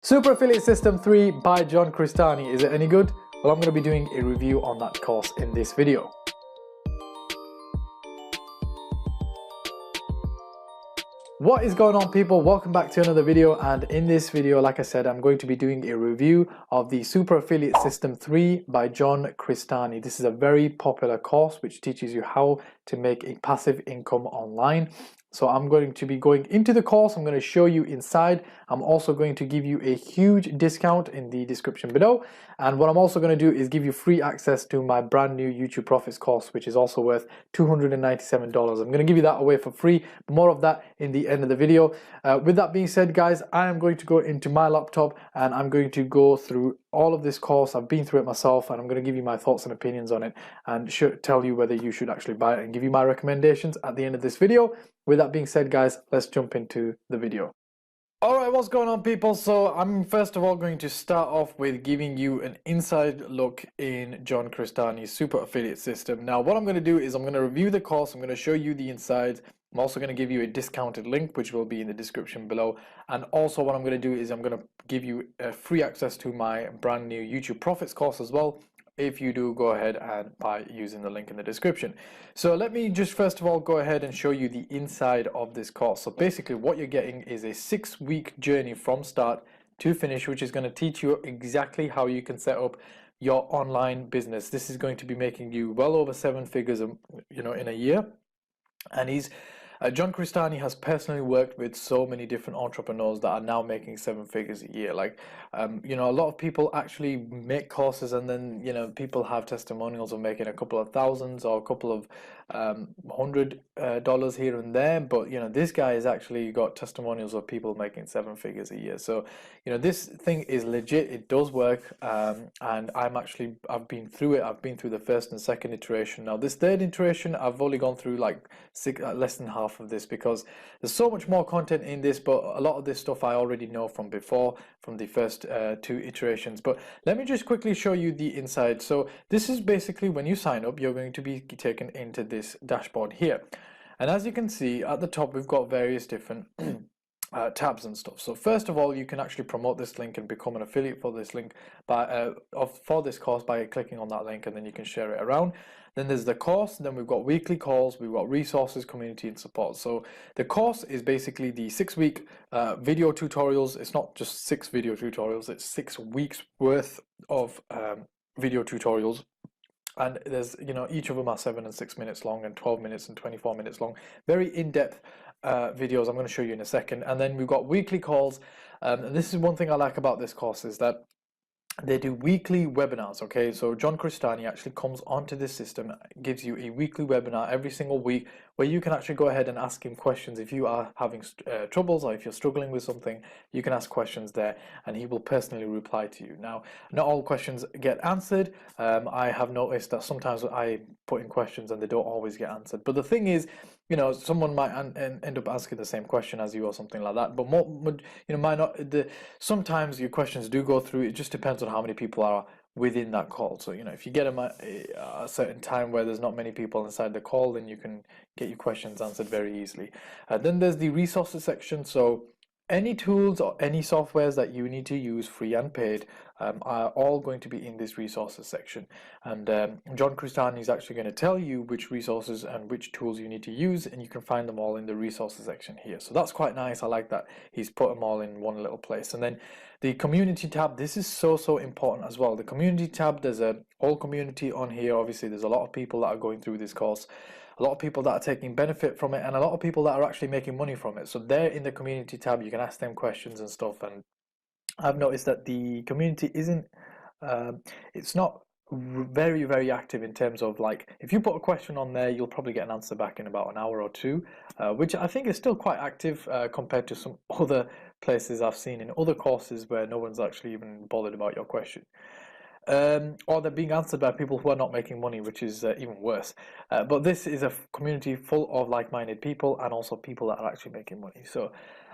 Super Affiliate System 3 by John CRESTANI. Is it any good? Well, I'm going to be doing a review on that course in this video. What is going on, people? Welcome back to another video, and in this video, like I said, I'm going to be doing a review of the Super Affiliate System 3 by John CRESTANI. This is a very popular course which teaches you how to make a passive income online. So I'm going to be going into the course. I'm going to show you inside. I'm also going to give you a huge discount in the description below. And what I'm also going to do is give you free access to my brand new YouTube Profits course, which is also worth $297. I'm going to give you that away for free. More of that in the end of the video. With that being said, guys, I am going to go into my laptop and I'm going to go through all of this course. I've been through it myself, and I'm going to give you my thoughts and opinions on it, and tell you whether you should actually buy it and give you my recommendations at the end of this video. With that being said, guys, let's jump into the video. Alright, what's going on, people? So I'm first of all going to start off with giving you an inside look in John CRESTANI's Super Affiliate System. Now what I'm going to do is I'm going to review the course. I'm going to show you the insides. I'm also going to give you a discounted link, which will be in the description below. And also what I'm going to do is I'm going to give you free access to my brand new YouTube Profits course as well, if you do go ahead and buy using the link in the description. So let me just first of all go ahead and show you the inside of this course. So basically what you're getting is a 6-week journey from start to finish, which is going to teach you exactly how you can set up your online business. This is going to be making you well over 7 figures, in a year. And John CRESTANI has personally worked with so many different entrepreneurs that are now making 7 figures a year. Like, a lot of people actually make courses, and then, people have testimonials of making a couple of thousands or a couple of $100 here and there. But, this guy has actually got testimonials of people making 7 figures a year. So, this thing is legit. It does work. And I've been through it. I've been through the first and second iteration. Now, this third iteration, I've only gone through like less than half of this, because there's so much more content in this, but a lot of this stuff I already know from before, from the first 2 iterations. But let me just quickly show you the inside. So this is basically when you sign up, you're going to be taken into this dashboard here, and as you can see at the top, we've got various different tabs and stuff. So first of all, you can actually promote this link and become an affiliate for this link for this course by clicking on that link, and then you can share it around. Then there's the course, then we've got weekly calls, we've got resources, community, and support. So the course is basically the 6-week video tutorials. It's not just 6 video tutorials, it's 6 weeks worth of video tutorials. And there's, each of them are 7 and 6 minutes long, and 12 minutes and 24 minutes long. Very in-depth videos I'm going to show you in a second. And then we've got weekly calls. And this is one thing I like about this course, is that they do weekly webinars. Okay, so John CRESTANI actually comes onto this system, gives you a weekly webinar every single week, where you can actually go ahead and ask him questions. If you are having troubles, or if you're struggling with something, you can ask questions there, and he will personally reply to you. Now, not all questions get answered. I have noticed that sometimes I put in questions and they don't always get answered. But the thing is, someone might end up asking the same question as you or something like that. But might not. Sometimes your questions do go through. It just depends on how many people are within that call. So if you get them at a certain time where there's not many people inside the call, then you can get your questions answered very easily. Then there's the resources section. So any tools or any softwares that you need to use, free and paid, are all going to be in this resources section. And John CRESTANI is actually going to tell you which resources and which tools you need to use, and you can find them all in the resources section here. So that's quite nice. I like that he's put them all in one little place. And then the community tab, this is so important as well. The community tab, there's a whole community on here. Obviously there's a lot of people that are going through this course, a lot of people that are taking benefit from it, and a lot of people that are actually making money from it. So they're in the community tab. You can ask them questions and stuff. And I've noticed that the community isn't it's not very active in terms of, like, if you put a question on there, you'll probably get an answer back in about an hour or two, which I think is still quite active compared to some other places I've seen in other courses where no one's actually even bothered about your question. Or they're being answered by people who are not making money, which is even worse. But this is a community full of like-minded people, and also people that are actually making money. So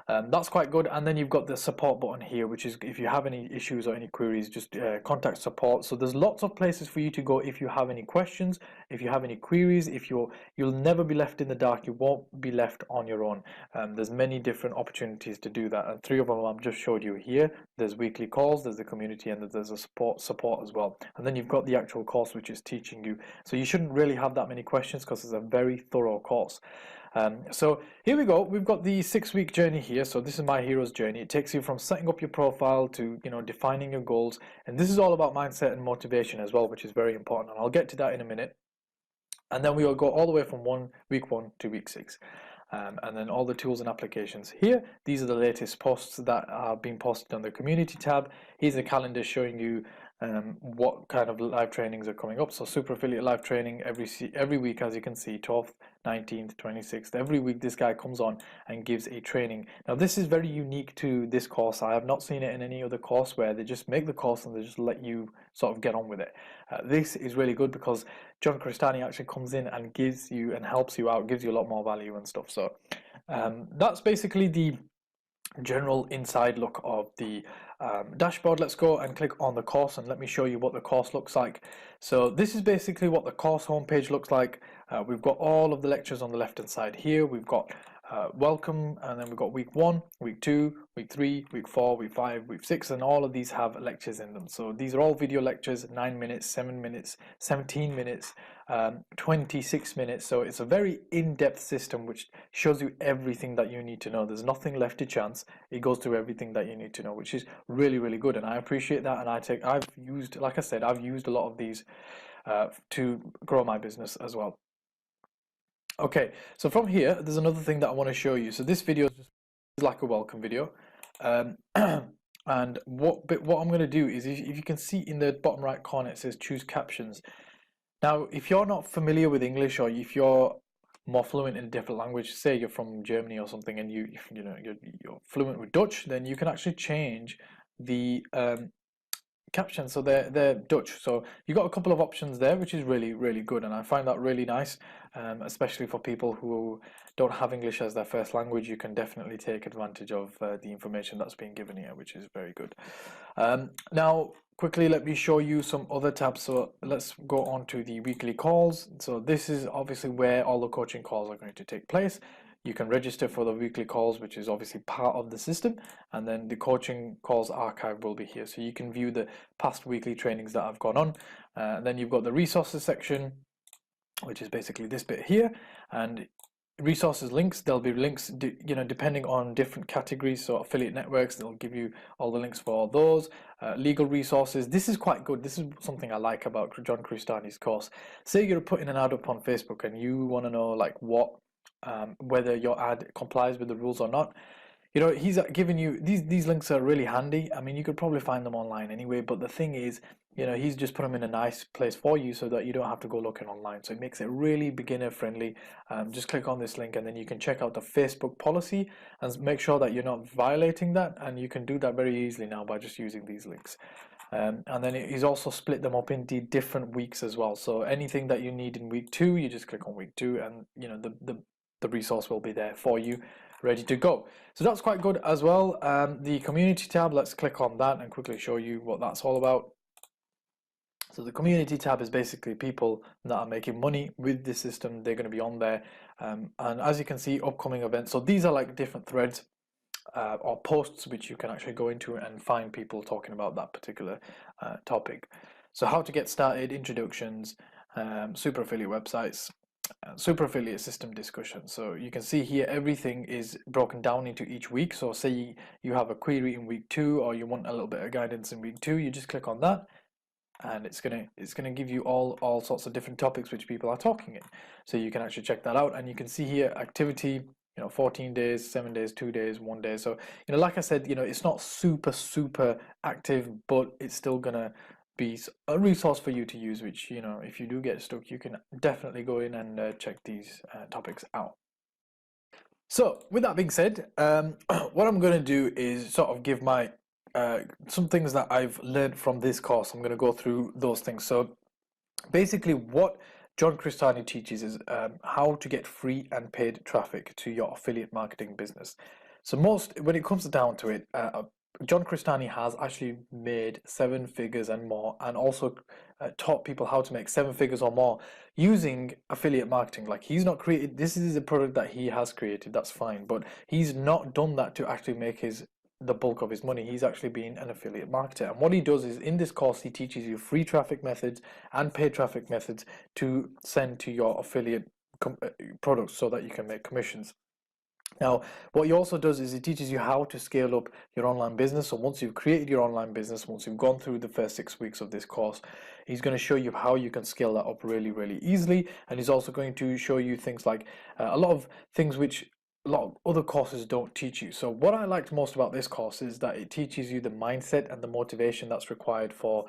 that's quite good. And then you've got the support button here, which is if you have any issues or any queries, just contact support. So there's lots of places for you to go if you have any questions, if you have any queries, you'll never be left in the dark. You won't be left on your own. There's many different opportunities to do that, and 3 of them I've just showed you here. There's weekly calls, there's the community, and there's a support as well. And then you've got the actual course, which is teaching you. So you shouldn't really have that many questions because it's a very thorough course. So here we go. We've got the 6-week journey here. So this is my hero's journey. It takes you from setting up your profile to, defining your goals. And this is all about mindset and motivation as well, which is very important. And I'll get to that in a minute. And then we will go all the way from week 1 to week 6. And then all the tools and applications here. These are the latest posts that are being posted on the community tab. Here's a calendar showing you what kind of live trainings are coming up. So super affiliate live training every week, as you can see, 12th, 19th, 26th. Every week this guy comes on and gives a training. Now this is very unique to this course. I have not seen it in any other course where they just make the course and they just let you sort of get on with it. This is really good because John CRESTANI actually comes in and gives you and helps you out, gives you a lot more value and stuff. So that's basically the general inside look of the dashboard. Let's go and click on the course and let me show you what the course looks like. So this is basically what the course homepage looks like. We've got all of the lectures on the left hand side here. We've got welcome, and then we've got week 1, week 2, week 3, week 4, week 5, week 6, and all of these have lectures in them. So these are all video lectures, 9 minutes, 7 minutes, 17 minutes, 26 minutes. So it's a very in-depth system which shows you everything that you need to know. There's nothing left to chance. It goes through everything that you need to know, which is really, really good. And I appreciate that. And I've used, like I said, I've used a lot of these to grow my business as well. Okay, so from here, there's another thing that I want to show you. So this video is just like a welcome video. And what I'm going to do is, if you can see in the bottom right corner, it says choose captions. Now, if you're not familiar with English, or if you're more fluent in a different language, say you're from Germany or something, and you're fluent with Dutch, then you can actually change the captions. So they're Dutch. So you've got a couple of options there, which is really, really good, and I find that really nice, especially for people who don't have English as their first language. You can definitely take advantage of the information that's being given here, which is very good. Now quickly, let me show you some other tabs. So let's go on to the weekly calls. So this is obviously where all the coaching calls are going to take place. You can register for the weekly calls, which is obviously part of the system, and then the coaching calls archive will be here, so you can view the past weekly trainings that have gone on. Then you've got the resources section, which is basically this bit here, and resources links. There'll be links depending on different categories. So affiliate networks, they'll give you all the links for all those. Legal resources, this is quite good. This is something I like about John CRESTANI's course. Say you're putting an ad up on Facebook and you want to know like whether your ad complies with the rules or not. He's giving you these links are really handy. I mean, you could probably find them online anyway, but the thing is, he's just put them in a nice place for you so that you don't have to go looking online. So it makes it really beginner friendly. Just click on this link and then you can check out the Facebook policy and make sure that you're not violating that, and you can do that very easily now by just using these links. And then he's also split them up into different weeks as well. So anything that you need in week 2, you just click on week 2, and the resource will be there for you, ready to go. So that's quite good as well. The community tab, let's click on that and quickly show you what that's all about. So the community tab is basically people that are making money with the system. They're going to be on there, and as you can see, upcoming events. So these are like different threads or posts which you can actually go into and find people talking about that particular topic. So how to get started, introductions, super affiliate websites, super affiliate system discussion. So you can see here everything is broken down into each week. So say you have a query in week 2, or you want a little bit of guidance in week 2, you just click on that, and it's gonna give you all sorts of different topics which people are talking in. So you can actually check that out, and you can see here activity, 14 days, 7 days, 2 days, 1 day. So like I said, it's not super active, but it's still gonna be a resource for you to use, which if you do get stuck, you can definitely go in and check these topics out. So with that being said, what I'm going to do is sort of give my some things that I've learned from this course. I'm going to go through those things. So basically what John CRESTANI teaches is how to get free and paid traffic to your affiliate marketing business. So when it comes down to it, John Crestani has actually made 7 figures and more, and also taught people how to make 7 figures or more using affiliate marketing. Like, he's not created, this is a product that he has created, that's fine, but he's not done that to actually make the bulk of his money. He's actually been an affiliate marketer, and what he does is, in this course, he teaches you free traffic methods and paid traffic methods to send to your affiliate products so that you can make commissions. Now, what he also does is he teaches you how to scale up your online business. So once you've created your online business, once you've gone through the first 6 weeks of this course, he's going to show you how you can scale that up really, really easily. And he's also going to show you things like a lot of things which a lot of other courses don't teach you. So what I liked most about this course is that it teaches you the mindset and the motivation that's required for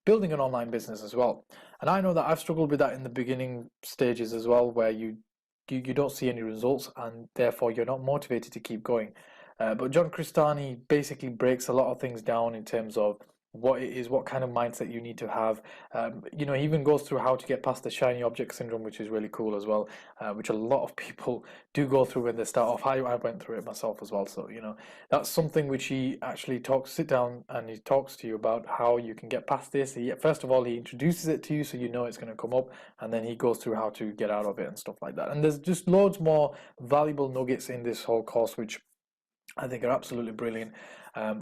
building an online business as well. And I know that I've struggled with that in the beginning stages as well, where you don't see any results, and therefore you're not motivated to keep going. But John Crestani basically breaks a lot of things down in terms of what it is, what kind of mindset you need to have. You know, he even goes through how to get past the shiny object syndrome, which is really cool as well, which a lot of people do go through when they start off. I went through it myself as well. So, you know, that's something which he actually sit down and he talks to you about how you can get past this. First of all, he introduces it to you so you know it's going to come up, and then he goes through how to get out of it and stuff like that. And there's just loads more valuable nuggets in this whole course, which I think are absolutely brilliant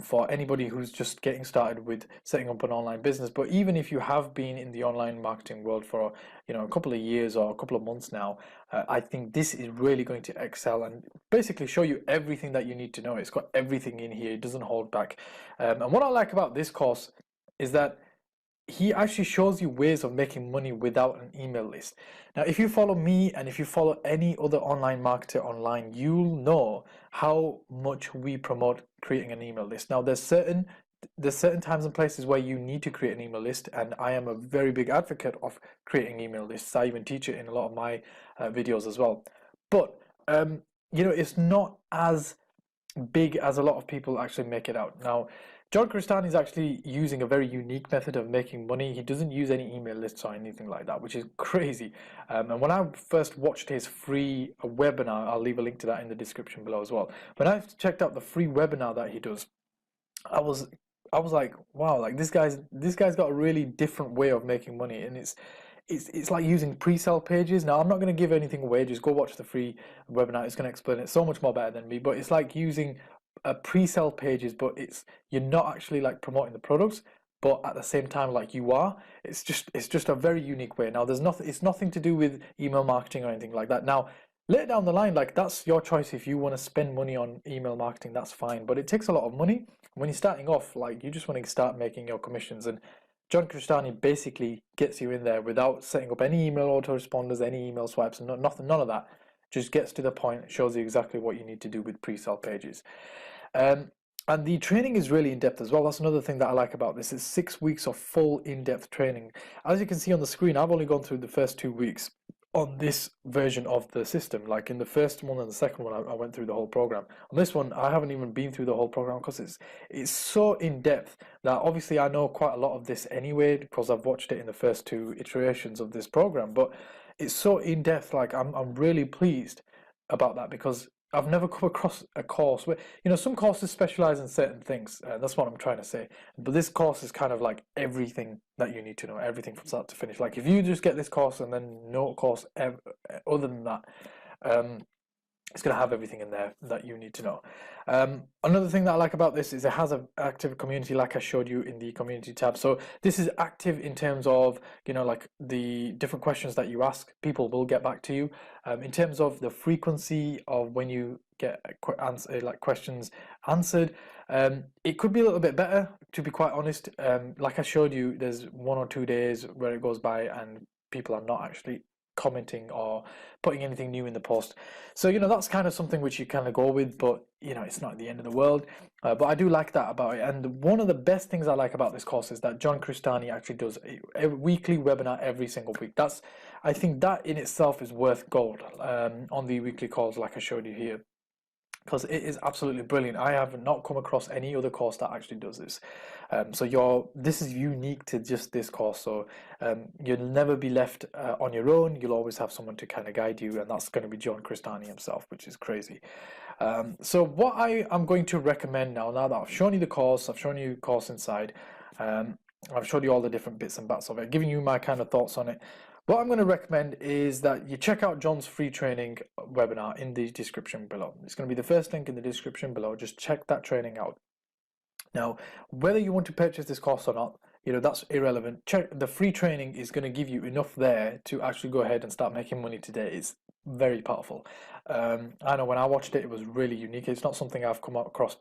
for anybody who's just getting started with setting up an online business. But even if you have been in the online marketing world for, you know, a couple of years or a couple of months now, I think this is really going to excel and basically show you everything that you need to know. It's got everything in here. It doesn't hold back. And what I like about this course is that he actually shows you ways of making money without an email list. Now, if you follow me and if you follow any other online marketer online, you'll know how much we promote creating an email list. Now, there's certain times and places where you need to create an email list, and I am a very big advocate of creating email lists. I even teach it in a lot of my videos as well. But you know, it's not as big as a lot of people actually make it out. Now, John Crestani is actually using a very unique method of making money. He doesn't use any email lists or anything like that, which is crazy. And when I first watched his free webinar, I'll leave a link to that in the description below as well. When I checked out the free webinar that he does, I was like, wow, like this guy's got a really different way of making money, and it's like using pre-sale pages. Now, I'm not going to give anything away. Just go watch the free webinar. It's going to explain it so much more better than me. But it's like using pre-sale pages, but you're not actually like promoting the products, but at the same time like you are. It's just a very unique way. Now, it's nothing to do with email marketing or anything like that. Now, later down the line, like, that's your choice. If you want to spend money on email marketing, that's fine, but it takes a lot of money. When you're starting off, like, you just want to start making your commissions, and John Crestani basically gets you in there without setting up any email autoresponders, any email swipes, and nothing, none of that. Just gets to the point, shows you exactly what you need to do with pre-sale pages. And the training is really in-depth as well. That's another thing that I like about this. It's 6 weeks of full in-depth training. As you can see on the screen, I've only gone through the first 2 weeks on this version of the system. Like, in the first one and the second one, I went through the whole program. On this one, I haven't even been through the whole program because it's so in-depth that obviously I know quite a lot of this anyway because I've watched it in the first 2 iterations of this program. But it's so in-depth. Like, I'm really pleased about that, because I've never come across a course where, you know, some courses specialize in certain things. That's what I'm trying to say. But this course is kind of like everything that you need to know, everything from start to finish. Like, if you just get this course and then no course other than that, it's going to have everything in there that you need to know. Another thing that I like about this is it has an active community, like I showed you in the community tab. So this is active in terms of, you know, like the different questions that you ask, people will get back to you. In terms of the frequency of when you get questions answered, it could be a little bit better, to be quite honest. Like I showed you, there's 1 or 2 days where it goes by and people are not actually commenting or putting anything new in the post. So, you know, that's kind of something which you kind of go with, but, you know, it's not the end of the world. But I do like that about it. And one of the best things I like about this course is that John Crestani actually does a weekly webinar every single week. I think that in itself is worth gold on the weekly calls, like I showed you here, because it is absolutely brilliant. I have not come across any other course that actually does this. This is unique to just this course. So you'll never be left on your own. You'll always have someone to kind of guide you, and that's going to be John Crestani himself, which is crazy. So what I am going to recommend now that I've shown you the course, I've shown you the course inside, I've showed you all the different bits and bats of it, giving you my kind of thoughts on it. What I'm going to recommend is that you check out John's free training webinar in the description below. It's going to be the first link in the description below. Just check that training out. Now, whether you want to purchase this course or not, that's irrelevant. The free training is going to give you enough there to actually go ahead and start making money today. It's very powerful. I know when I watched it, it was really unique. It's not something I've come across